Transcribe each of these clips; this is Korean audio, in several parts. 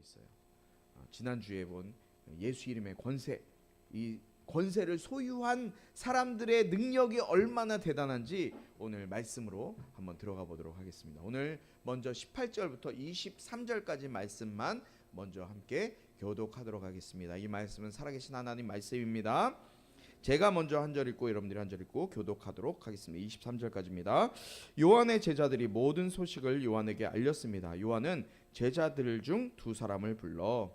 있어요. 지난주에 본 예수 이름의 권세, 이 권세를 소유한 사람들의 능력이 얼마나 대단한지 오늘 말씀으로 한번 들어가 보도록 하겠습니다. 오늘 먼저 18절부터 23절까지 말씀만 먼저 함께 교독하도록 하겠습니다. 이 말씀은 살아계신 하나님 말씀입니다. 제가 먼저 한 절 읽고 여러분들이 한 절 읽고 교독하도록 하겠습니다. 23절까지입니다. 요한의 제자들이 모든 소식을 요한에게 알렸습니다. 요한은 제자들 중 두 사람을 불러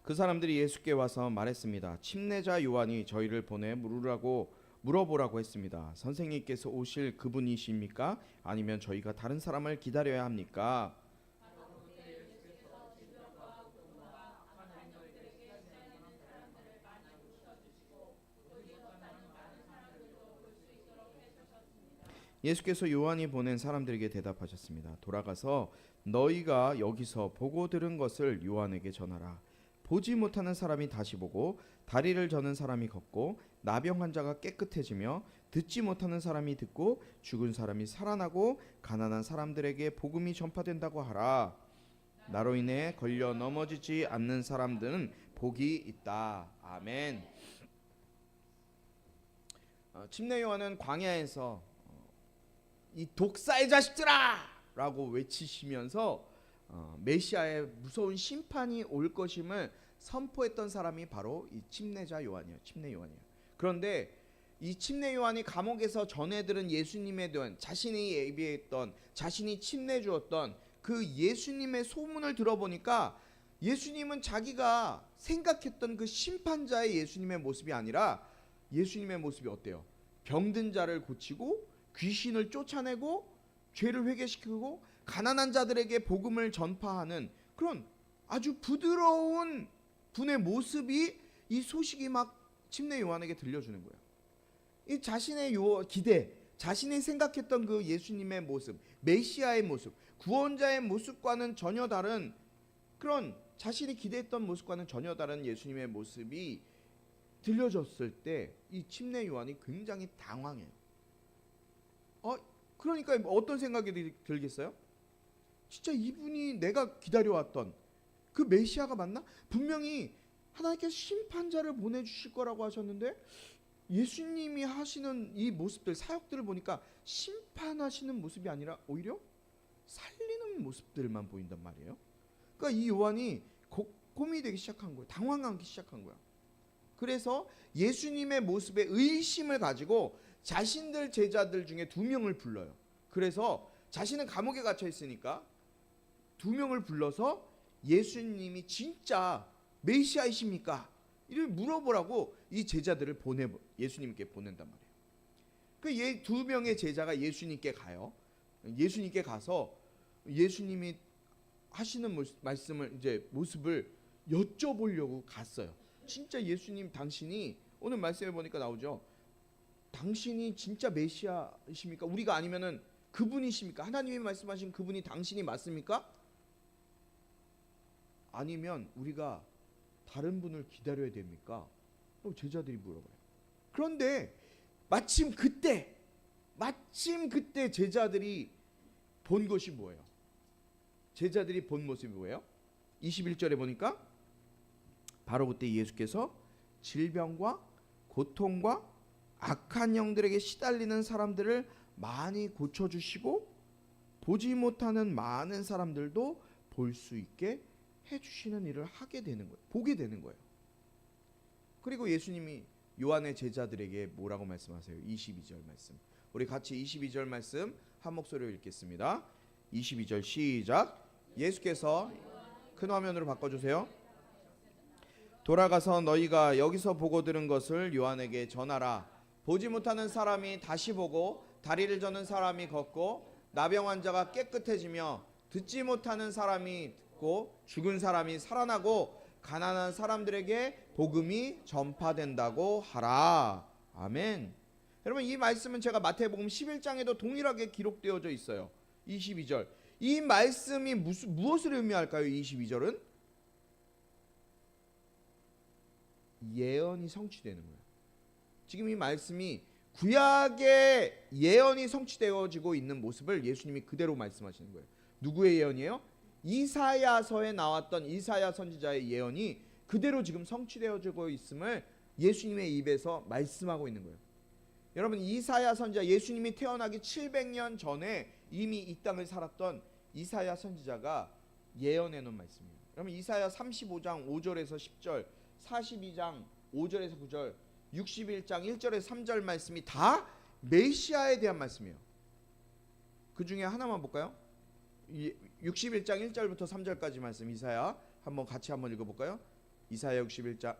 그 사람들이 예수께 와서 말했습니다. 침례자 요한이 저희를 보내 물어보라고 했습니다. 선생님께서 오실 그분이십니까? 아니면 저희가 다른 사람을 기다려야 합니까? 예수께서 요한이 보낸 사람들에게 대답하셨습니다. 돌아가서 너희가 여기서 보고 들은 것을 요한에게 전하라. 보지 못하는 사람이 다시 보고 다리를 저는 사람이 걷고 나병 환자가 깨끗해지며 듣지 못하는 사람이 듣고 죽은 사람이 살아나고 가난한 사람들에게 복음이 전파된다고 하라. 나로 인해 걸려 넘어지지 않는 사람들은 복이 있다. 아멘. 침례 요한은 광야에서 이 독사의 자식들아! 라고 외치시면서 메시아의 무서운 심판이 올 것임을 선포했던 사람이 바로 이 침례자 요한이에요. 침례 요한이에요. 그런데 이 침례 요한이 감옥에서 전해 들은 예수님에 대한 자신이 예비했던, 자신이 침례 주었던 그 예수님의 소문을 들어보니까 예수님은 자기가 생각했던 그 심판자의 예수님의 모습이 아니라 예수님의 모습이 어때요? 병든 자를 고치고 귀신을 쫓아내고 죄를 회개시키고 가난한 자들에게 복음을 전파하는 그런 아주 부드러운 분의 모습이 이 소식이 막 침례 요한에게 들려주는 거예요. 이 자신의 기대, 자신이 생각했던 그 예수님의 모습, 메시아의 모습, 구원자의 모습과는 전혀 다른 그런 자신이 기대했던 모습과는 전혀 다른 예수님의 모습이 들려졌을 때 이 침례 요한이 굉장히 당황해요. 그러니까 어떤 생각이 들겠어요? 진짜 이분이 내가 기다려왔던 그 메시아가 맞나? 분명히 하나님께서 심판자를 보내주실 거라고 하셨는데 예수님이 하시는 이 모습들, 사역들을 보니까 심판하시는 모습이 아니라 오히려 살리는 모습들만 보인단 말이에요. 그러니까 이 요한이 고민이 되기 시작한 거예요. 당황하기 시작한 거야. 그래서 예수님의 모습에 의심을 가지고 자신들 제자들 중에 2명을 불러요. 그래서 자신은 감옥에 갇혀 있으니까 2명을 불러서 예수님이 진짜 메시아이십니까? 이를 물어보라고 이 제자들을 예수님께 보낸단 말이에요. 그 2명의 제자가 예수님께 가요. 예수님께 가서 예수님이 하시는 말씀을 이제 모습을 여쭤보려고 갔어요. 진짜 예수님 당신이 오늘 말씀해 보니까 나오죠. 당신이 진짜 메시아이십니까? 우리가 아니면은 그분이십니까? 하나님이 말씀하신 그분이 당신이 맞습니까? 아니면 우리가 다른 분을 기다려야 됩니까? 제자들이 물어봐요. 그런데 마침 그때 제자들이 본 것이 뭐예요? 제자들이 본 모습이 뭐예요? 21절에 보니까 바로 그때 예수께서 질병과 고통과 악한 영들에게 시달리는 사람들을 많이 고쳐주시고 보지 못하는 많은 사람들도 볼 수 있게 해주시는 일을 하게 되는 거예요. 보게 되는 거예요. 그리고 예수님이 요한의 제자들에게 뭐라고 말씀하세요? 22절 말씀. 우리 같이 22절 말씀 한 목소리로 읽겠습니다. 22절 시작. 예수께서 큰 화면으로 바꿔주세요. 돌아가서 너희가 여기서 보고 들은 것을 요한에게 전하라. 보지 못하는 사람이 다시 보고 다리를 저는 사람이 걷고 나병 환자가 깨끗해지며 듣지 못하는 사람이 듣고 죽은 사람이 살아나고 가난한 사람들에게 복음이 전파된다고 하라. 아멘. 여러분 이 말씀은 제가 마태복음 11장에도 동일하게 기록되어져 있어요. 22절. 이 말씀이 무엇을 의미할까요? 22절은 예언이 성취되는 거예요. 지금 이 말씀이 구약의 예언이 성취되어지고 있는 모습을 예수님이 그대로 말씀하시는 거예요. 누구의 예언이에요? 이사야서에 나왔던 이사야 선지자의 예언이 그대로 지금 성취되어지고 있음을 예수님의 입에서 말씀하고 있는 거예요. 여러분, 이사야 선지자, 예수님이 태어나기 700년 전에 이미 이 땅을 살았던 이사야 선지자가 예언해 놓은 말씀이에요. 여러분, 이사야 35장 5절에서 10절, 42장 5절에서 9절, 61장 1절에서 3절 말씀이 다 메시아에 대한 말씀이에요. 그 중에 하나만 볼까요? 61장 1절부터 3절까지 말씀, 이사야 같이 한번 읽어볼까요? 이사야 61장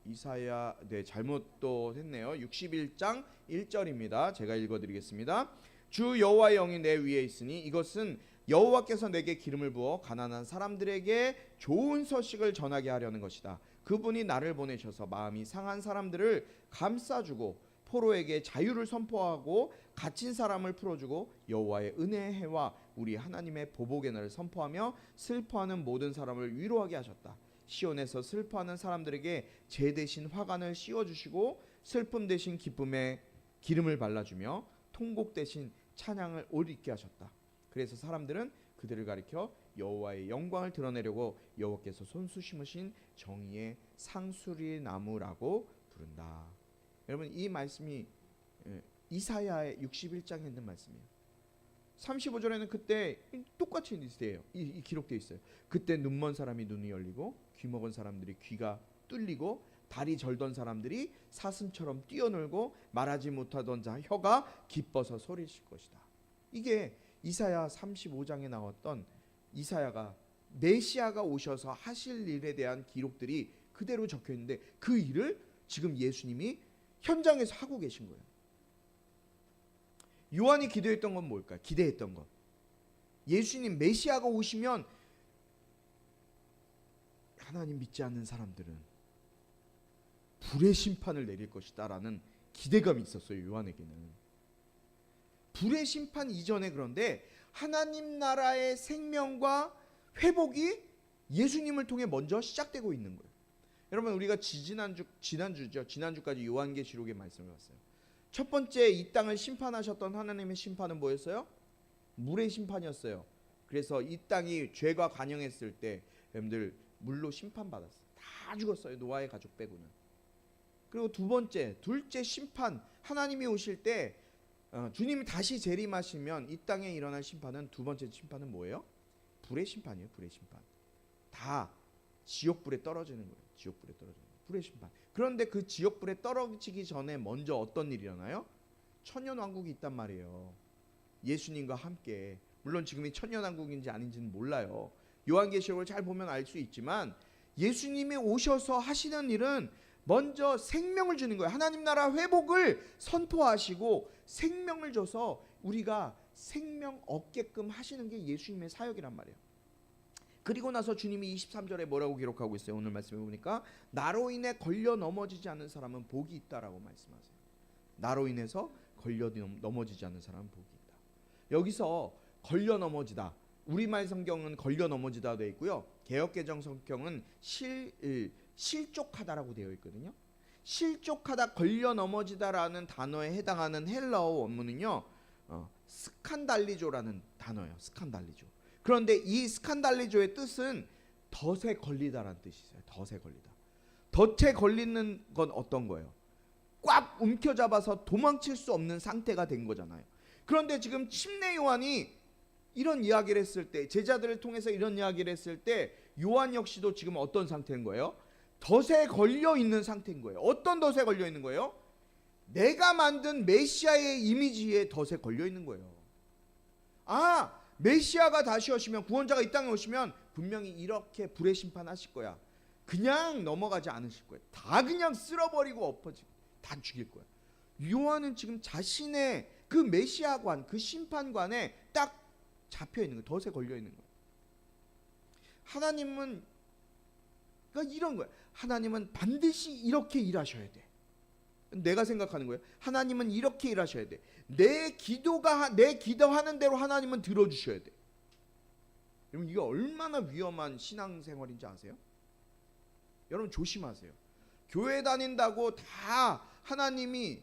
이사야 잘못 또 했네요. 61장 1절입니다. 제가 읽어드리겠습니다. 주 여호와의 영이 내 위에 있으니 이것은 여호와께서 내게 기름을 부어 가난한 사람들에게 좋은 소식을 전하게 하려는 것이다. 그분이 나를 보내셔서 마음이 상한 사람들을 감싸주고 포로에게 자유를 선포하고 갇힌 사람을 풀어주고 여호와의 은혜의 해와 우리 하나님의 보복의 날을 선포하며 슬퍼하는 모든 사람을 위로하게 하셨다. 시온에서 슬퍼하는 사람들에게 제 대신 화관을 씌워주시고 슬픔 대신 기쁨의 기름을 발라주며 통곡 대신 찬양을 옷 입게 하셨다. 그래서 사람들은 그들을 가리켜 여호와의 영광을 드러내려고 여호와께서 손수 심으신 정의의 상수리 나무라고 부른다. 여러분, 이 말씀이 이사야의 61장에 있는 말씀이에요. 35절에는 그때 똑같이 이 기록되어 있어요. 그때 눈먼 사람이 눈이 열리고 귀 먹은 사람들이 귀가 뚫리고 다리 절던 사람들이 사슴처럼 뛰어놀고 말하지 못하던 자 혀가 기뻐서 소리칠 것이다. 이게 이사야 35장에 나왔던 이사야가 메시아가 오셔서 하실 일에 대한 기록들이 그대로 적혀 있는데 그 일을 지금 예수님이 현장에서 하고 계신 거예요. 요한이 기도했던 건 뭘까요? 기대했던 것. 예수님 메시아가 오시면 하나님 믿지 않는 사람들은 불의 심판을 내릴 것이다 라는 기대감이 있었어요. 요한에게는. 불의 심판 이전에 그런데 하나님 나라의 생명과 회복이 예수님을 통해 먼저 시작되고 있는 거예요. 여러분, 우리가 지난주까지 요한계시록의 말씀을 봤어요. 첫 번째 이 땅을 심판하셨던 하나님의 심판은 뭐였어요? 물의 심판이었어요. 그래서 이 땅이 죄가 관영했을 때 여러분들 물로 심판받았어요. 다 죽었어요. 노아의 가족 빼고는. 그리고 둘째 심판, 하나님이 오실 때 주님이 다시 재림하시면 이 땅에 일어날 심판은 두 번째 심판은 뭐예요? 불의 심판이에요. 불의 심판. 다 지옥불에 떨어지는 거예요. 지옥불에 떨어지는 거예요. 불의 심판. 그런데 그 지옥불에 떨어지기 전에 먼저 어떤 일이 일어나요? 천년왕국이 있단 말이에요. 예수님과 함께. 물론 지금이 천년왕국인지 아닌지는 몰라요. 요한계시록을 잘 보면 알 수 있지만 예수님이 오셔서 하시는 일은 먼저 생명을 주는 거예요. 하나님 나라 회복을 선포하시고 생명을 줘서 우리가 생명 얻게끔 하시는 게 예수님의 사역이란 말이에요. 그리고 나서 주님이 23절에 뭐라고 기록하고 있어요? 오늘 말씀해 보니까 나로 인해 걸려 넘어지지 않는 사람은 복이 있다라고 말씀하세요. 나로 인해서 걸려 넘어지지 않는 사람은 복이 있다. 여기서 걸려 넘어지다, 우리말 성경은 걸려 넘어지다 되어 있고요. 개역개정 성경은 실족하다라고 되어 있거든요. 실족하다, 걸려 넘어지다라는 단어에 해당하는 헬라어 원문은요, 스칸달리조라는 단어예요. 스칸달리조. 그런데 이 스칸달리조의 뜻은 덫에 걸리다라는 뜻이 있어요. 덫에 걸리다. 덫에 걸리는 건 어떤 거예요? 꽉 움켜잡아서 도망칠 수 없는 상태가 된 거잖아요. 그런데 지금 침례 요한이 이런 이야기를 했을 때, 제자들을 통해서 이런 이야기를 했을 때 요한 역시도 지금 어떤 상태인 거예요? 덫에 걸려 있는 상태인 거예요. 어떤 덫에 걸려 있는 거예요? 내가 만든 메시아의 이미지에 덫에 걸려 있는 거예요. 메시아가 다시 오시면, 구원자가 이 땅에 오시면 분명히 이렇게 불의 심판하실 거야. 그냥 넘어가지 않으실 거예요. 다 그냥 쓸어버리고 엎어지고 다 죽일 거예요. 요한은 지금 자신의 그 메시아관, 그 심판관에 딱 잡혀 있는 거예요. 덫에 걸려 있는 거예요. 하나님은 그러니까 이런 거예요. 하나님은 반드시 이렇게 일하셔야 돼. 내가 생각하는 거예요. 하나님은 이렇게 일하셔야 돼. 내 기도하는 대로 하나님은 들어주셔야 돼. 여러분, 이게 얼마나 위험한 신앙생활인지 아세요? 여러분 조심하세요. 교회 다닌다고 다 하나님이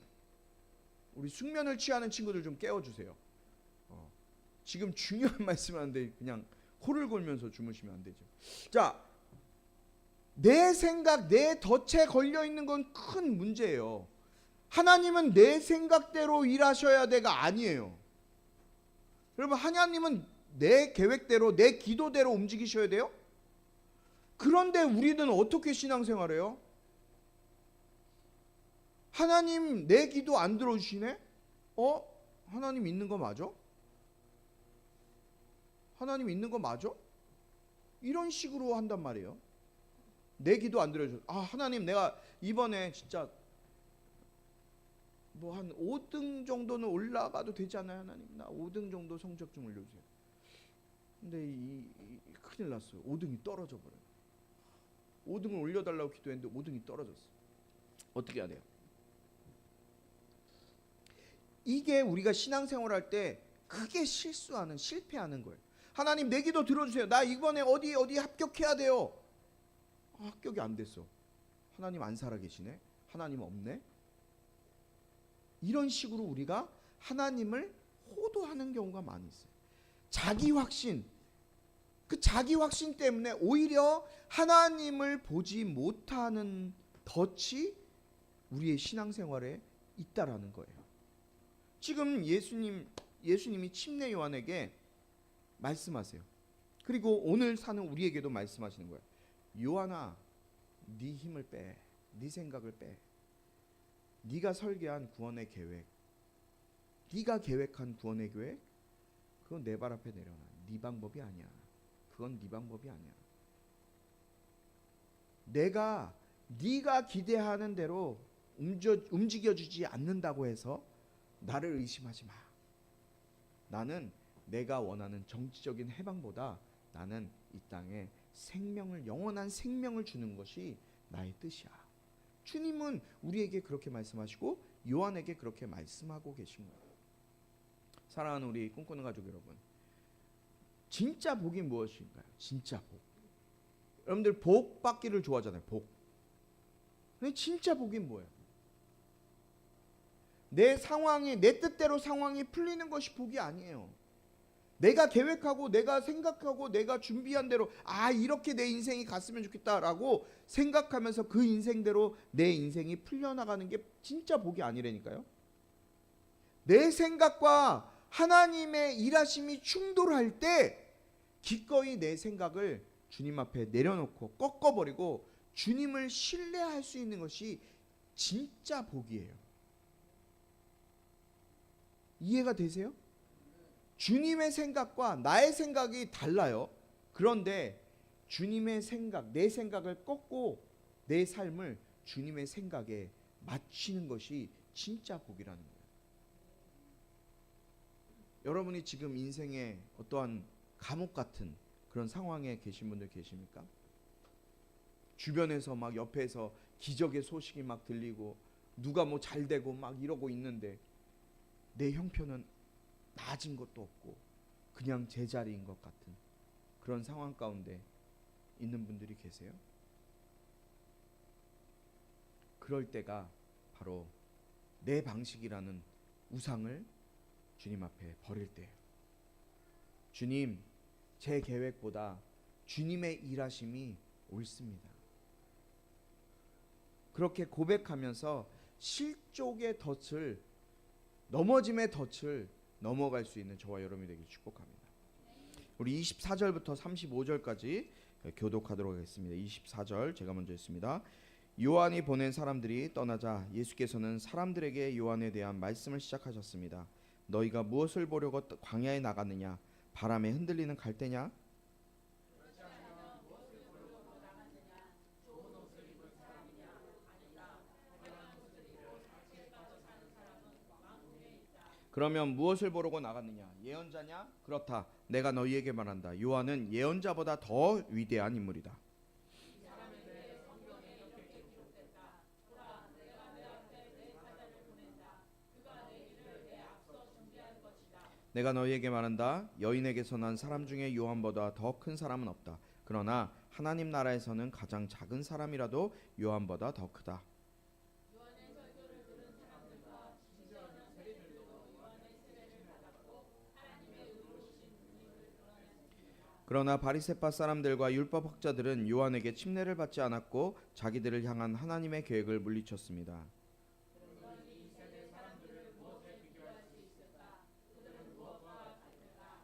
우리 숙면을 취하는 친구들 좀 깨워주세요. 지금 중요한 말씀하는데 그냥 코를 골면서 주무시면 안 되죠. 자, 내 생각, 내 덫에 걸려 있는 건 큰 문제예요. 하나님은 내 생각대로 일하셔야 돼가 아니에요. 여러분, 하나님은 내 계획대로, 내 기도대로 움직이셔야 돼요. 그런데 우리는 어떻게 신앙생활해요? 하나님 내 기도 안 들어주시네? 하나님 있는 거 맞아? 하나님 있는 거 맞아? 이런 식으로 한단 말이에요. 내 기도 안 들어줘. 하나님, 내가 이번에 진짜 뭐 한 5등 정도는 올라가도 되지 않아요? 하나님, 나 5등 정도 성적 좀 올려주세요. 근데 큰일 났어요. 5등이 떨어져 버려요. 5등을 올려달라고 기도했는데 5등이 떨어졌어. 어떻게 해야 돼요? 이게 우리가 신앙생활할 때 크게 실패하는 거예요. 하나님, 내 기도 들어주세요. 나 이번에 어디 합격해야 돼요. 합격이 안 됐어. 하나님 안 살아계시네. 하나님 없네. 이런 식으로 우리가 하나님을 호도하는 경우가 많이 있어요. 자기 확신, 그 자기 확신 때문에 오히려 하나님을 보지 못하는 덫이 우리의 신앙생활에 있다라는 거예요. 지금 예수님이 침례 요한에게 말씀하세요. 그리고 오늘 사는 우리에게도 말씀하시는 거예요. 요한아, 네 힘을 빼, 네 생각을 빼. 네가 설계한 구원의 계획, 네가 계획한 구원의 계획, 그건 내 발 앞에 내려놔. 네 방법이 아니야. 그건 네 방법이 아니야. 내가 네가 기대하는 대로 움직여주지 않는다고 해서 나를 의심하지 마. 나는 내가 원하는 정치적인 해방보다 나는 이 땅에 생명을, 영원한 생명을 주는 것이 나의 뜻이야. 주님은 우리에게 그렇게 말씀하시고 요한에게 그렇게 말씀하고 계신 거예요. 사랑하는 우리 꿈꾸는 가족 여러분, 진짜 복이 무엇인가요? 진짜 복. 여러분들 복 받기를 좋아하잖아요. 복. 근데 진짜 복이 뭐예요? 내 상황이, 내 뜻대로 상황이 풀리는 것이 복이 아니에요. 내가 계획하고 내가 생각하고 내가 준비한 대로 이렇게 내 인생이 갔으면 좋겠다라고 생각하면서 그 인생대로 내 인생이 풀려나가는 게 진짜 복이 아니라니까요. 내 생각과 하나님의 일하심이 충돌할 때 기꺼이 내 생각을 주님 앞에 내려놓고 꺾어버리고 주님을 신뢰할 수 있는 것이 진짜 복이에요. 이해가 되세요? 주님의 생각과 나의 생각이 달라요. 그런데 주님의 생각, 내 생각을 꺾고 내 삶을 주님의 생각에 맞추는 것이 진짜 복이라는 거예요. 여러분이 지금 인생에 어떠한 감옥 같은 그런 상황에 계신 분들 계십니까? 주변에서 막 옆에서 기적의 소식이 막 들리고 누가 뭐 잘 되고 막 이러고 있는데 내 형편은 나아진 것도 없고 그냥 제자리인 것 같은 그런 상황 가운데 있는 분들이 계세요? 그럴 때가 바로 내 방식이라는 우상을 주님 앞에 버릴 때예요. 주님, 제 계획보다 주님의 일하심이 옳습니다. 그렇게 고백하면서 실족의 덫을, 넘어짐의 덫을 넘어갈 수 있는 저와 여러분이 되길 축복합니다. 우리 24절부터 35절까지 교독하도록 하겠습니다. 24절 제가 먼저 했습니다. 요한이 보낸 사람들이 떠나자 예수께서는 사람들에게 요한에 대한 말씀을 시작하셨습니다. 너희가 무엇을 보려고 광야에 나갔느냐? 바람에 흔들리는 갈대냐? 그러면 무엇을 보려고 나갔느냐? 예언자냐? 그렇다. 내가 너희에게 말한다. 요한은 예언자보다 더 위대한 인물이다. 내가 너희에게 말한다. 여인에게서 난 사람 중에 요한보다 더 큰 사람은 없다. 그러나 하나님 나라에서는 가장 작은 사람이라도 요한보다 더 크다. 그러나 바리새파 사람들과 율법 학자들은 요한에게 침례를 받지 않았고 자기들을 향한 하나님의 계획을 물리쳤습니다.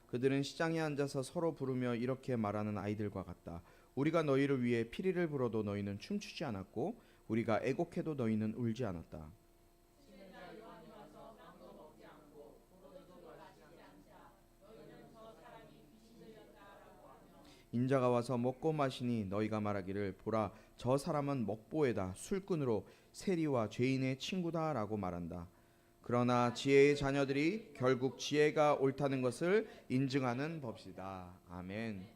그들은 시장에 앉아서 서로 부르며 이렇게 말하는 아이들과 같다. 우리가 너희를 위해 피리를 불어도 너희는 춤추지 않았고 우리가 애곡해도 너희는 울지 않았다. 인자가 와서 먹고 마시니 너희가 말하기를 보라 저 사람은 먹보에다 술꾼으로 세리와 죄인의 친구다라고 말한다. 그러나 지혜의 자녀들이 결국 지혜가 옳다는 것을 인증하는 법이다. 아멘.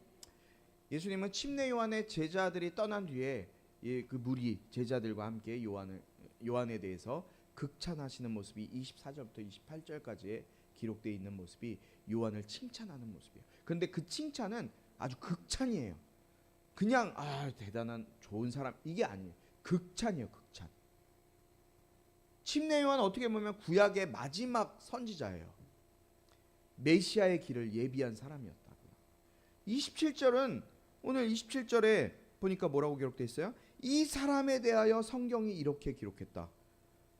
예수님은 침례 요한의 제자들이 떠난 뒤에 그 무리 제자들과 함께 요한에 대해서 극찬하시는 모습이 24절부터 28절까지에 기록되어 있는 모습이 요한을 칭찬하는 모습이에요. 그런데 그 칭찬은 아주 극찬이에요. 그냥 대단한 좋은 사람 이게 아니에요. 극찬이에요. 극찬. 침례 요한 어떻게 보면 구약의 마지막 선지자예요. 메시아의 길을 예비한 사람이었다고요. 27절은 오늘 27절에 보니까 뭐라고 기록되어 있어요? 이 사람에 대하여 성경이 이렇게 기록했다.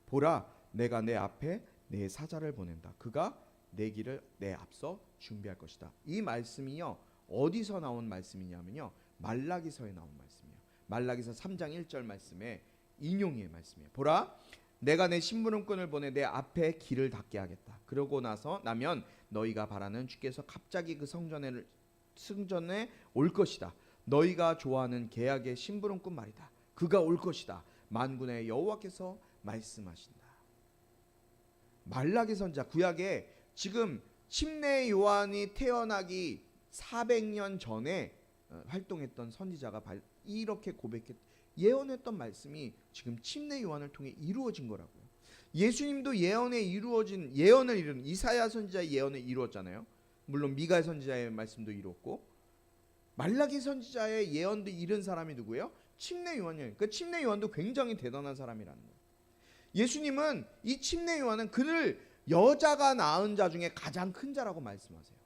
보라 내가 내 앞에 내 사자를 보낸다. 그가 내 길을 내 앞서 준비할 것이다. 이 말씀이요. 어디서 나온 말씀이냐면요. 말라기서에 나온 말씀이에요. 말라기서 3장 1절 말씀에 인용의 말씀이에요. 보라 내가 내 심부름꾼을 보내 내 앞에 길을 닫게 하겠다. 그러고 나면 너희가 바라는 주께서 갑자기 그 성전에 올 것이다. 너희가 좋아하는 계약의 심부름꾼 말이다. 그가 올 것이다. 만군의 여호와께서 말씀하신다. 말라기 선지자 구약에 지금 침례 요한이 태어나기 400년 전에 활동했던 선지자가 이렇게 예언했던 말씀이 지금 침례 요한을 통해 이루어진 거라고요. 예수님도 예언을 이룬 이사야 선지자의 예언을 이루었잖아요. 물론 미가 선지자의 말씀도 이루었고 말라기 선지자의 예언도 이룬 사람이 누구예요? 침례 요한이에요. 그 침례 요한도 굉장히 대단한 사람이라는 거예요. 예수님은 이 침례 요한은 그를 여자가 낳은 자 중에 가장 큰 자라고 말씀하세요.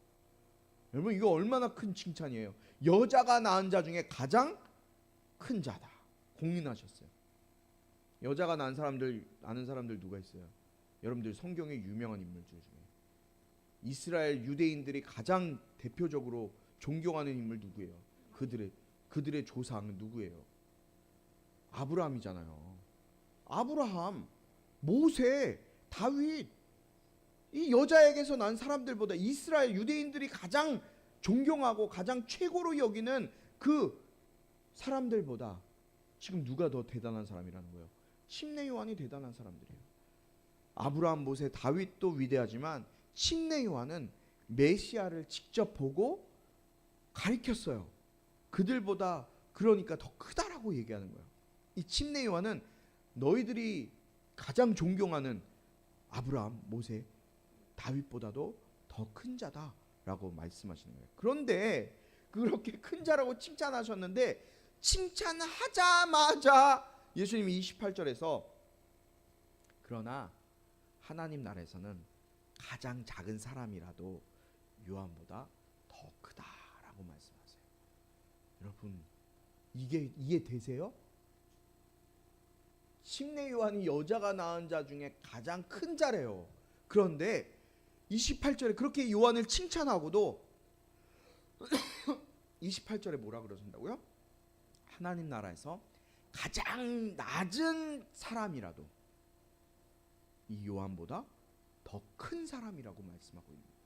여러분 이거 얼마나 큰 칭찬이에요. 여자가 낳은 자 중에 가장 큰 자다. 공인하셨어요. 여자가 낳은 사람들 아는 사람들 누가 있어요? 여러분들 성경의 유명한 인물들 중에 이스라엘 유대인들이 가장 대표적으로 존경하는 인물 누구예요? 그들의 조상은 누구예요? 아브라함이잖아요. 아브라함, 모세, 다윗 이 여자에게서 난 사람들보다 이스라엘 유대인들이 가장 존경하고 가장 최고로 여기는 그 사람들보다 지금 누가 더 대단한 사람이라는 거예요? 침례 요한이 대단한 사람들이에요. 아브라함, 모세, 다윗도 위대하지만 침례 요한은 메시아를 직접 보고 가리켰어요. 그들보다 그러니까 더 크다라고 얘기하는 거예요. 이 침례 요한은 너희들이 가장 존경하는 아브라함, 모세, 다윗보다도 더 큰 자다라고 말씀하시는 거예요. 그런데 그렇게 큰 자라고 칭찬하셨는데 칭찬하자마자 예수님이 28절에서 그러나 하나님 나라에서는 가장 작은 사람이라도 요한보다 더 크다라고 말씀하세요. 여러분 이게 이해되세요? 침례 요한이 여자가 낳은 자 중에 가장 큰 자래요. 그런데 28절에 그렇게 요한을 칭찬하고도 28절에 뭐라 그러신다고요? 하나님 나라에서 가장 낮은 사람이라도 이 요한보다 더 큰 사람이라고 말씀하고 있는 거예요.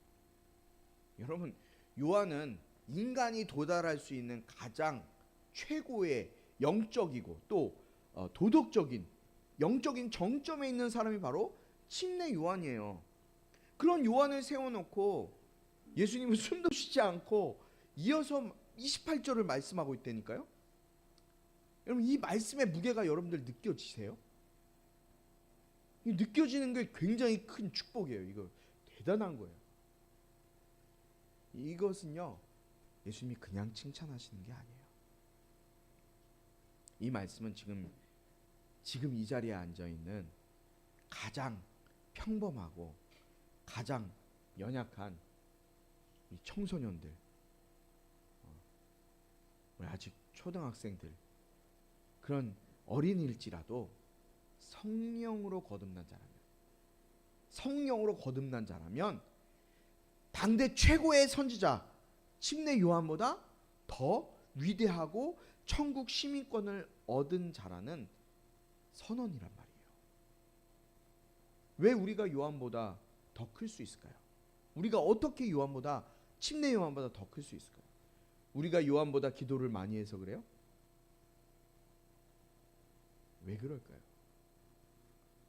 여러분 요한은 인간이 도달할 수 있는 가장 최고의 영적이고 또 도덕적인 영적인 정점에 있는 사람이 바로 침례 요한이에요. 그런 요한을 세워놓고 예수님은 숨도 쉬지 않고 이어서 28절을 말씀하고 있다니까요. 여러분 이 말씀의 무게가 여러분들 느껴지세요? 느껴지는 게 굉장히 큰 축복이에요. 이거 대단한 거예요. 이것은요 예수님이 그냥 칭찬하시는 게 아니에요. 이 말씀은 지금 이 자리에 앉아있는 가장 평범하고 가장 연약한 이 청소년들 우리 아직 초등학생들, 그런 어린일지라도 성령으로 거듭난 자라면 당대 최고의 선지자 침례 요한보다 더 위대하고 천국 시민권을 얻은 자라는 선언이란 말이에요. 왜 우리가 요한보다 더 클 수 있을까요? 우리가 어떻게 요한보다, 침례 요한보다 더 클 수 있을까요? 우리가 요한보다 기도를 많이 해서 그래요? 왜 그럴까요?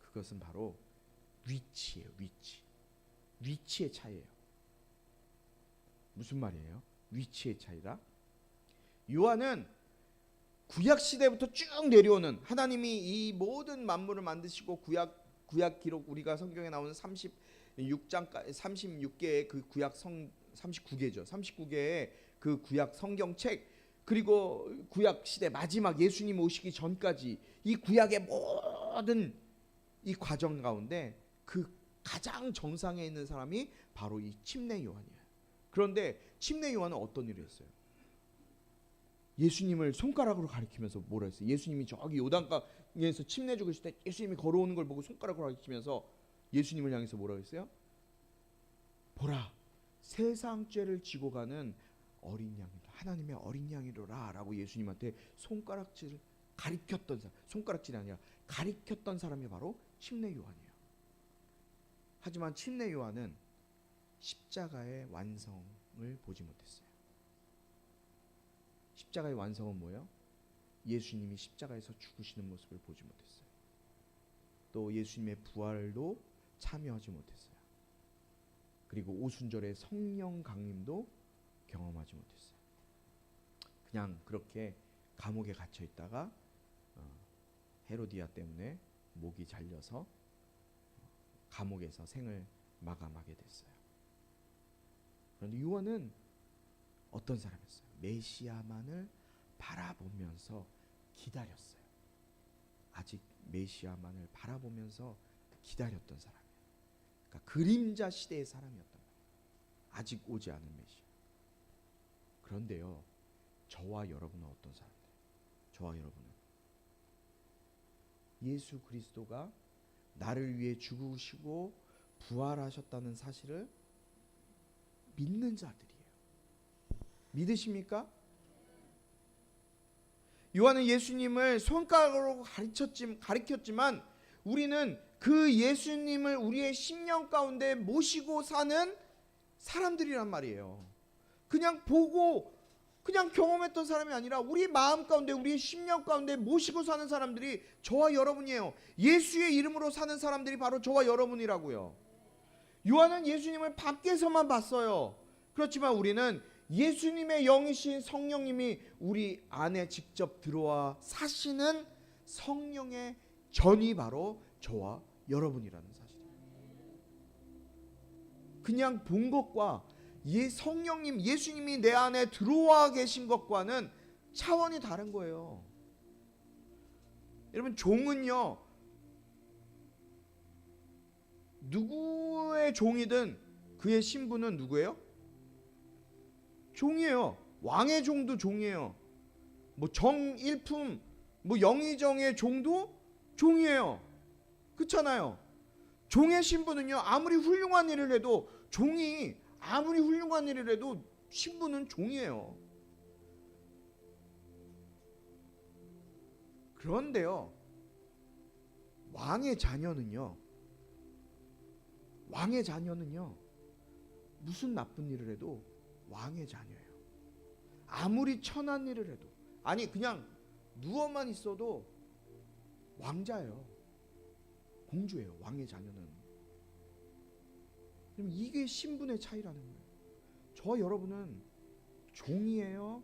그것은 바로 위치예요. 위치의 차이예요. 무슨 말이에요? 위치의 차이라? 요한은 구약 시대부터 쭉 내려오는, 하나님이 이 모든 만물을 만드시고 구약 기록, 우리가 성경에 나오는 36개의 그 구약 39개죠. 39개의 그 구약 성경책, 그리고 구약 시대 마지막 예수님 오시기 전까지 이 구약의 모든 이 과정 가운데 그 가장 정상에 있는 사람이 바로 이 침례 요한이에요. 그런데 침례 요한은 어떤 일을 했어요? 예수님을 손가락으로 가리키면서 뭐라 했어요? 예수님이 저기 요단강에서 침례 주고 있을 때 예수님이 걸어오는 걸 보고 손가락으로 가리키면서 예수님을 향해서 뭐라고 했어요? 보라, 세상 죄를 지고 가는 어린 양이다. 하나님의 어린 양이로라 라고 예수님한테 손가락질을 가리켰던 사람, 손가락질이 아니라 가리켰던 사람이 바로 침례 요한이에요. 하지만 침례 요한은 십자가의 완성을 보지 못했어요. 십자가의 완성은 뭐예요? 예수님이 십자가에서 죽으시는 모습을 보지 못했어요. 또 예수님의 부활도 참여하지 못했어요. 그리고 오순절의 성령 강림도 경험하지 못했어요. 그냥 그렇게 감옥에 갇혀 있다가 헤로디아 때문에 목이 잘려서 감옥에서 생을 마감하게 됐어요. 그런데 요한은 어떤 사람이었어요? 메시아만을 바라보면서 기다렸어요. 아직 메시아만을 바라보면서 기다렸던 사람이에요. 그러니까 그림자 시대의 사람이었단 말이에요. 아직 오지 않은 메시아. 그런데요, 저와 여러분은 어떤 사람이에요? 저와 여러분은 예수 그리스도가 나를 위해 죽으시고 부활하셨다는 사실을 믿는 자들이에요. 믿으십니까? 요한은 예수님을 손가락으로 가리켰지만 우리는 그 예수님을 우리의 심령 가운데 모시고 사는 사람들이란 말이에요. 그냥 보고 그냥 경험했던 사람이 아니라 우리 마음 가운데, 우리의 심령 가운데 모시고 사는 사람들이 저와 여러분이에요. 예수의 이름으로 사는 사람들이 바로 저와 여러분이라고요. 요한은 예수님을 밖에서만 봤어요. 그렇지만 우리는 예수님의 영이신 성령님이 우리 안에 직접 들어와 사시는 성령의 전이 바로 저와 여러분이라는 사실이에요. 그냥 본 것과 성령님, 예수님이 내 안에 들어와 계신 것과는 차원이 다른 거예요. 여러분, 종은요, 누구의 종이든 그의 신분은 누구예요? 종이에요. 왕의 종도 종이에요. 뭐 정일품, 뭐 영의정의 종도 종이에요. 그렇잖아요. 종의 신분은요, 아무리 훌륭한 일을 해도 신분은 종이에요. 그런데요, 왕의 자녀는요 무슨 나쁜 일을 해도 왕의 자녀예요. 아무리 천한 일을 해도, 아니 그냥 누워만 있어도 왕자예요. 공주예요. 왕의 자녀는. 그럼 이게 신분의 차이라는 거예요. 저와 여러분은 종이에요,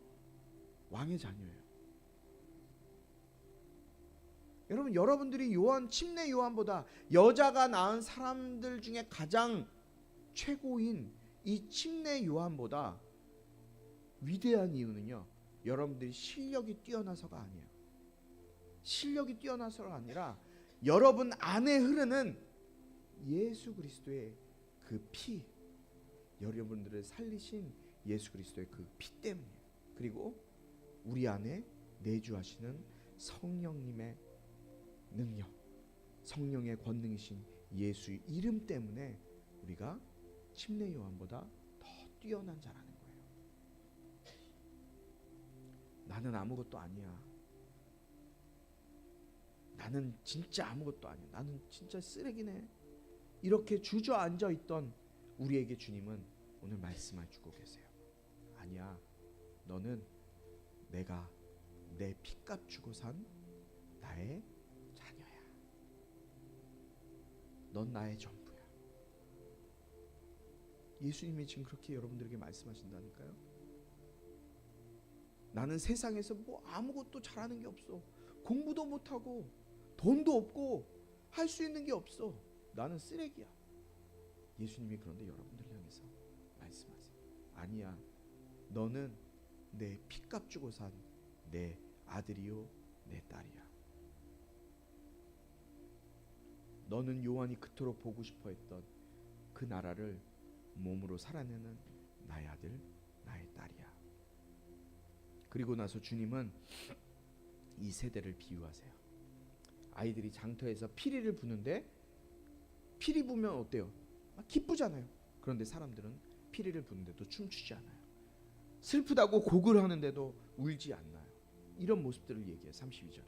왕의 자녀예요. 여러분들이 침례 요한보다, 여자가 낳은 사람들 중에 가장 최고인 이 침례 요한보다 위대한 이유는요, 여러분들이 실력이 뛰어나서가 아니에요. 실력이 뛰어나서가 아니라 여러분 안에 흐르는 예수 그리스도의 그 피, 여러분들을 살리신 예수 그리스도의 그 피 때문이에요. 그리고 우리 안에 내주하시는 성령님의 능력, 성령의 권능이신 예수의 이름 때문에 우리가 침례 요한보다 더 뛰어난 자라는 거예요. 나는 아무것도 아니야. 나는 진짜 아무것도 아니야. 나는 진짜 쓰레기네. 이렇게 주저앉아 있던 우리에게 주님은 오늘 말씀해 주고 계세요. 아니야. 너는 내가 내 피값 주고 산 나의 자녀야. 넌 나의 전부야. 예수님이 지금 그렇게 여러분들에게 말씀하신다니까요. 나는 세상에서 뭐 아무것도 잘하는 게 없어. 공부도 못하고 돈도 없고 할 수 있는 게 없어. 나는 쓰레기야. 예수님이 그런데 여러분들 향해서 말씀하세요. 아니야. 너는 내 피값 주고 산 내 아들이요 내 딸이야. 너는 요한이 그토록 보고 싶어 했던 그 나라를 몸으로 살아내는 나의 아들 나의 딸이야. 그리고 나서 주님은 이 세대를 비유하세요. 아이들이 장터에서 피리를 부는데 피리 부면 어때요? 기쁘잖아요. 그런데 사람들은 피리를 부는데도 춤추지 않아요. 슬프다고 곡을 하는데도 울지 않나요? 이런 모습들을 얘기해요. 32절에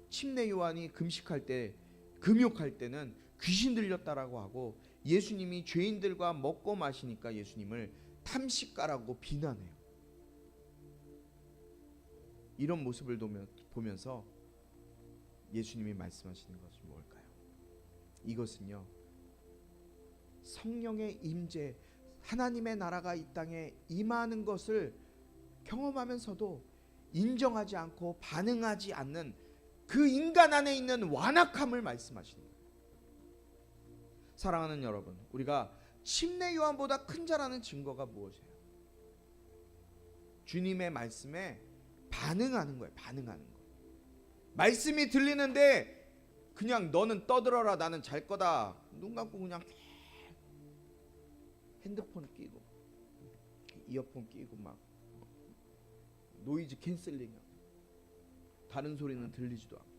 침례 요한이 금식할 때 금욕할 때는 귀신 들렸다라고 하고 예수님이 죄인들과 먹고 마시니까 예수님을 탐식가라고 비난해요. 이런 모습을 보면서 예수님이 말씀하시는 것은 뭘까요? 이것은요, 성령의 임재, 하나님의 나라가 이 땅에 임하는 것을 경험하면서도 인정하지 않고 반응하지 않는 그 인간 안에 있는 완악함을 말씀하시는 거예요. 사랑하는 여러분, 우리가 침례 요한보다 큰 자라는 증거가 무엇이에요? 주님의 말씀에 반응하는 거예요. 반응하는 거. 말씀이 들리는데 그냥 너는 떠들어라, 나는 잘 거다. 눈 감고 그냥 핸드폰 끼고 이어폰 끼고 막 노이즈 캔슬링, 다른 소리는 들리지도 않고,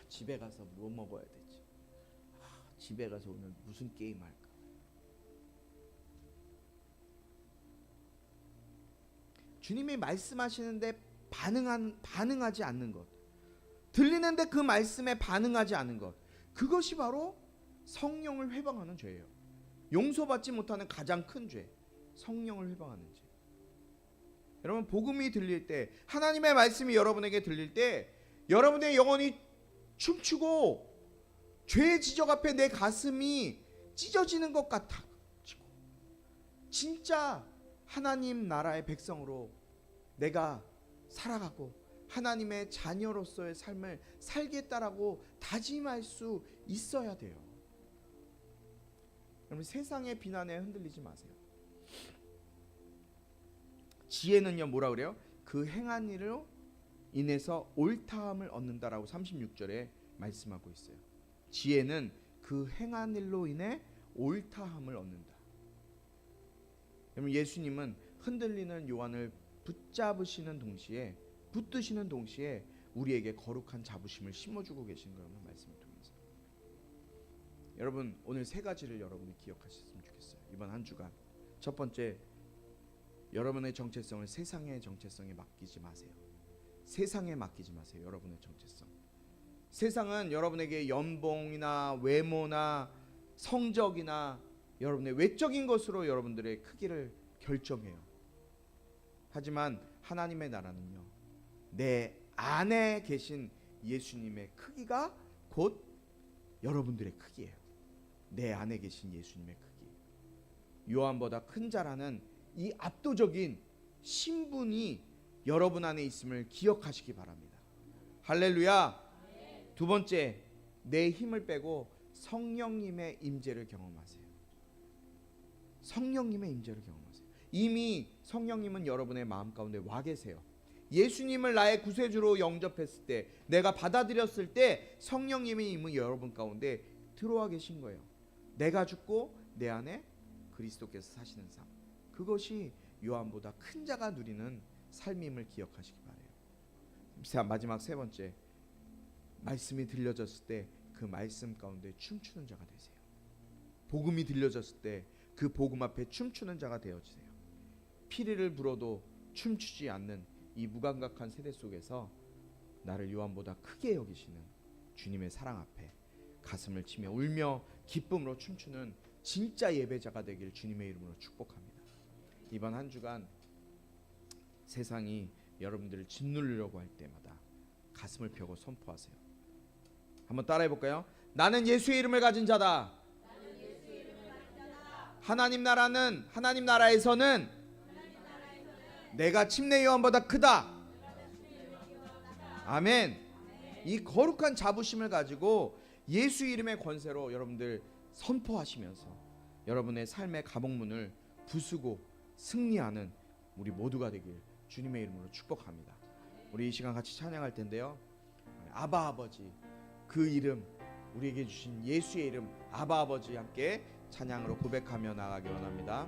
집에 가서 뭐 먹어야 되지? 집에 가서 오늘 무슨 게임 할까? 주님이 말씀하시는데 반응하지 않는 것, 들리는데 그 말씀에 반응하지 않는 것, 그것이 바로 성령을 회방하는 죄예요. 용서받지 못하는 가장 큰 죄, 성령을 회방하는 죄. 여러분, 복음이 들릴 때, 하나님의 말씀이 여러분에게 들릴 때 여러분의 영혼이 춤추고 죄의 지적 앞에 내 가슴이 찢어지는 것 같아. 진짜 하나님 나라의 백성으로 내가 살아가고 하나님의 자녀로서의 삶을 살겠다라고 다짐할 수 있어야 돼요. 여러분, 세상의 비난에 흔들리지 마세요. 지혜는요, 뭐라 그래요? 그 행한 일로 인해서 옳다함을 얻는다라고 36절에 말씀하고 있어요. 지혜는 그 행한 일로 인해 옳다함을 얻는다. 여러분, 예수님은 흔들리는 요한을 붙드시는 동시에 우리에게 거룩한 자부심을 심어주고 계신 거라는 말씀을 통해서. 여러분, 오늘 세 가지를 여러분이 기억하셨으면 좋겠어요. 이번 한 주간 첫 번째, 여러분의 정체성을 세상의 정체성에 맡기지 마세요. 세상에 맡기지 마세요. 여러분의 정체성. 세상은 여러분에게 연봉이나 외모나 성적이나 여러분의 외적인 것으로 여러분들의 크기를 결정해요. 하지만 하나님의 나라는요, 내 안에 계신 예수님의 크기가 곧 여러분들의 크기예요. 내 안에 계신 예수님의 크기. 요한보다 큰 자라는 이 압도적인 신분이 여러분 안에 있음을 기억하시기 바랍니다. 할렐루야. 두 번째, 내 힘을 빼고 성령님의 임재를 경험하세요. 성령님의 임재를 경험하세요. 이미 성령님은 여러분의 마음 가운데 와 계세요. 예수님을 나의 구세주로 영접했을 때, 내가 받아들였을 때 성령님이 이미 여러분 가운데 들어와 계신 거예요. 내가 죽고 내 안에 그리스도께서 사시는 삶, 그것이 요한보다 큰 자가 누리는 삶임을 기억하시기 바라요. 마지막 세 번째, 말씀이 들려졌을 때 그 말씀 가운데 춤추는 자가 되세요. 복음이 들려졌을 때 그 복음 앞에 춤추는 자가 되어지세요. 피리를 불어도 춤추지 않는 이 무감각한 세대 속에서 나를 요한보다 크게 여기시는 주님의 사랑 앞에 가슴을 치며 울며 기쁨으로 춤추는 진짜 예배자가 되길 주님의 이름으로 축복합니다. 이번 한 주간 세상이 여러분들을 짓누르려고 할 때마다 가슴을 펴고 선포하세요. 한번 따라해 볼까요? 나는 예수의 이름을 가진 자다. 하나님 나라에서는 내가 침례 요한보다 크다. 아멘. 이 거룩한 자부심을 가지고 예수 이름의 권세로 여러분들 선포하시면서 여러분의 삶의 감옥문을 부수고 승리하는 우리 모두가 되길 주님의 이름으로 축복합니다. 우리 이 시간 같이 찬양할 텐데요. 아바 아버지, 그 이름, 우리에게 주신 예수의 이름 아바 아버지 함께 찬양으로 고백하며 나가기 원합니다.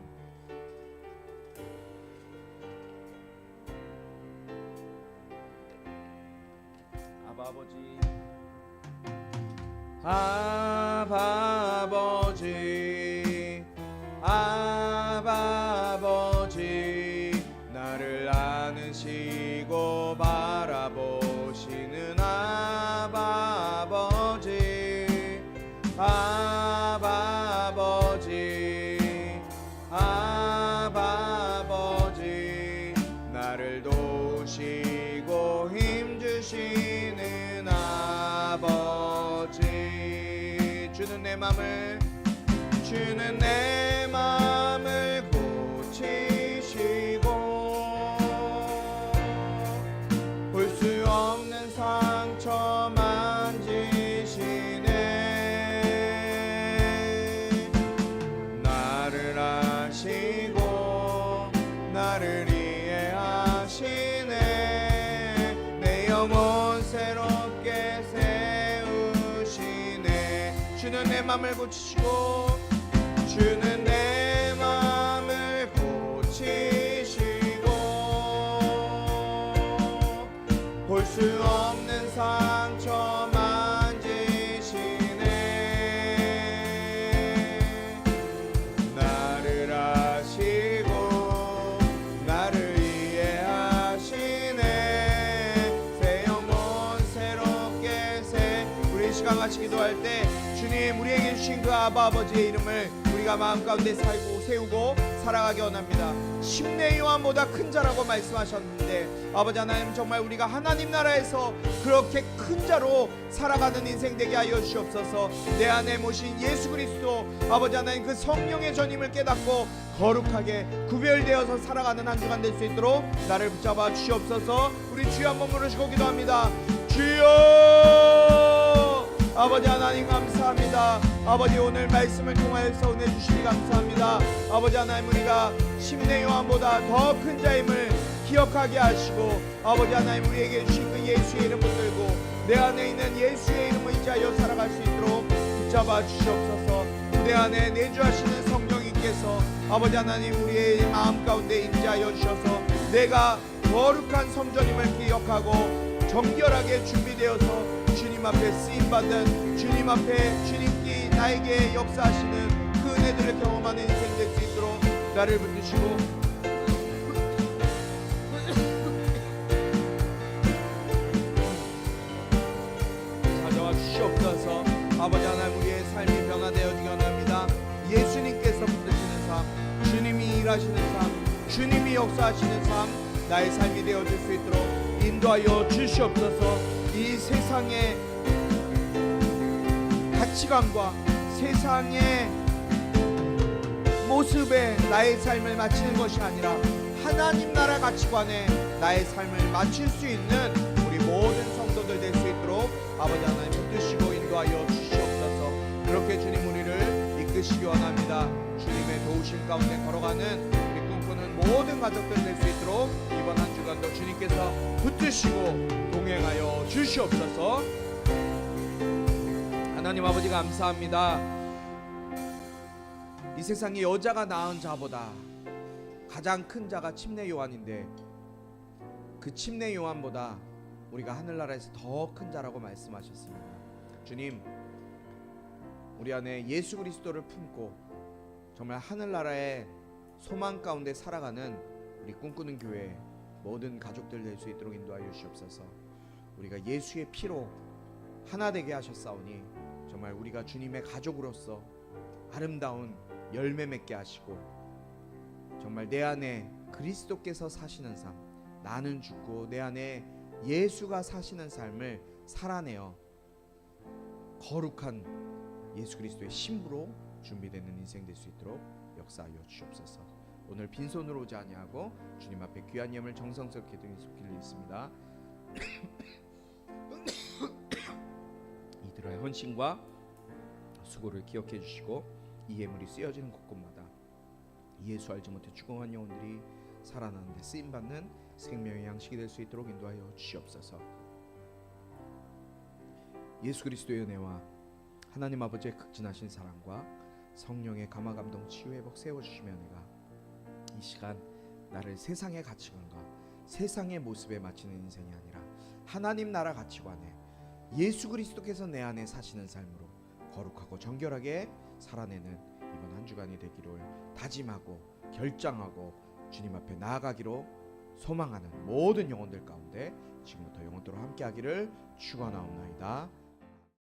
아바 아버지, 아바 아버지, 아바 아버지, 나를 안으시고 바라보시는 아바 아버지, 아바 아버지, 아바 아버지, 나를 도우시고 힘주시는 아버지, 주는 내 맘을 고치시고 볼 수 없는 상처 만지시네. 나를 아시고 나를 이해하시네. 내 영혼 새롭게 세우시네. 주는 내 맘을 고치시고, 주는 내 맘을 고치시고 볼 수 없는 상처 만지시네. 나를 아시고 나를 이해하시네. 새 영혼 새롭게 우리 이 시간 같이 기도할 때 주님, 우리에게 주신 그 아바 아버지의 이름을 우리가 마음 가운데 세우고 살아가기 원합니다. 침례 요한보다 큰 자라고 말씀하셨는데 아버지 하나님, 정말 우리가 하나님 나라에서 그렇게 큰 자로 살아가는 인생 되게 하여 주시옵소서. 내 안에 모신 예수 그리스도 아버지 하나님, 그 성령의 전임을 깨닫고 거룩하게 구별되어서 살아가는 한 주간 될 수 있도록 나를 붙잡아 주시옵소서. 우리 주여 한번 부르시고 기도합니다. 주여! 아버지 하나님 감사합니다. 아버지, 오늘 말씀을 통하여서 은혜 주시기 감사합니다. 아버지 하나님, 우리가 침례 요한보다 더 큰 자임을 기억하게 하시고 아버지 하나님, 우리에게 주신 그 예수의 이름을 들고 내 안에 있는 예수의 이름을 의지하여 살아갈 수 있도록 붙잡아 주시옵소서. 내 안에 내주하시는 성령님께서 아버지 하나님, 우리의 마음 가운데 임재하여 주셔서 내가 거룩한 성전임을 기억하고 정결하게 준비되어서 주님 앞에 쓰임받은, 주님 앞에 주님께 나에게 역사하시는 그 은혜들을 경험하는 인생 될 수 있도록 나를 붙드시고 찾아와 주시옵소서. 아버지 하나님, 우리의 삶이 변화되어지기 원합니다. 예수님께서 붙드시는 삶, 주님이 일하시는 삶, 주님이 역사하시는 삶, 나의 삶이 되어질 수 있도록 인도하여 주시옵소서. 이 세상의 가치관과 세상의 모습에 나의 삶을 맞추는 것이 아니라 하나님 나라 가치관에 나의 삶을 맞출 수 있는 우리 모든 성도들 될 수 있도록 아버지 하나님 붙드시고 인도하여 주시옵소서. 그렇게 주님 우리를 이끄시기 원합니다. 주님의 도우심 가운데 걸어가는 우리 꿈꾸는 모든 가족들 될 수 있도록 이번 한 주간도 주님께서 붙드시고 동행하여 주시옵소서. 하나님 아버지 감사합니다. 이 세상에 여자가 낳은 자보다 가장 큰 자가 침례 요한인데 그 침례 요한보다 우리가 하늘나라에서 더 큰 자라고 말씀하셨습니다. 주님, 우리 안에 예수 그리스도를 품고 정말 하늘나라의 소망 가운데 살아가는 우리 꿈꾸는 교회 모든 가족들 될 수 있도록 인도하여 주시옵소서. 우리가 예수의 피로 하나 되게 하셨사오니 정말 우리가 주님의 가족으로서 아름다운 열매 맺게 하시고 정말 내 안에 그리스도께서 사시는 삶, 나는 죽고 내 안에 예수가 사시는 삶을 살아내어 거룩한 예수 그리스도의 신부로 준비되는 인생 될 수 있도록 역사하여 주시옵소서. 오늘 빈손으로 오지 아니하고 주님 앞에 귀한 예물 정성스럽게 드리겠습니다. 이들의 헌신과 수고를 기억해 주시고 이 예물이 쓰여지는 곳곳마다 예수 알지 못해 죽어간 영혼들이 살아나는 데 쓰임받는 생명의 양식이 될 수 있도록 인도하여 주시옵소서. 예수 그리스도의 은혜와 하나님 아버지의 극진하신 사랑과 성령의 감화 감동 치유 회복 세워주시며 내가 이 시간 나를 세상의 가치관과 세상의 모습에 맞추는 인생이 아니라 하나님 나라 가치관에 예수 그리스도께서 내 안에 사시는 삶으로 거룩하고 정결하게 살아내는 이번 한 주간이 되기를 다짐하고 결정하고 주님 앞에 나아가기로 소망하는 모든 영혼들 가운데 지금부터 영원토록 함께하기를 축원하옵나이다.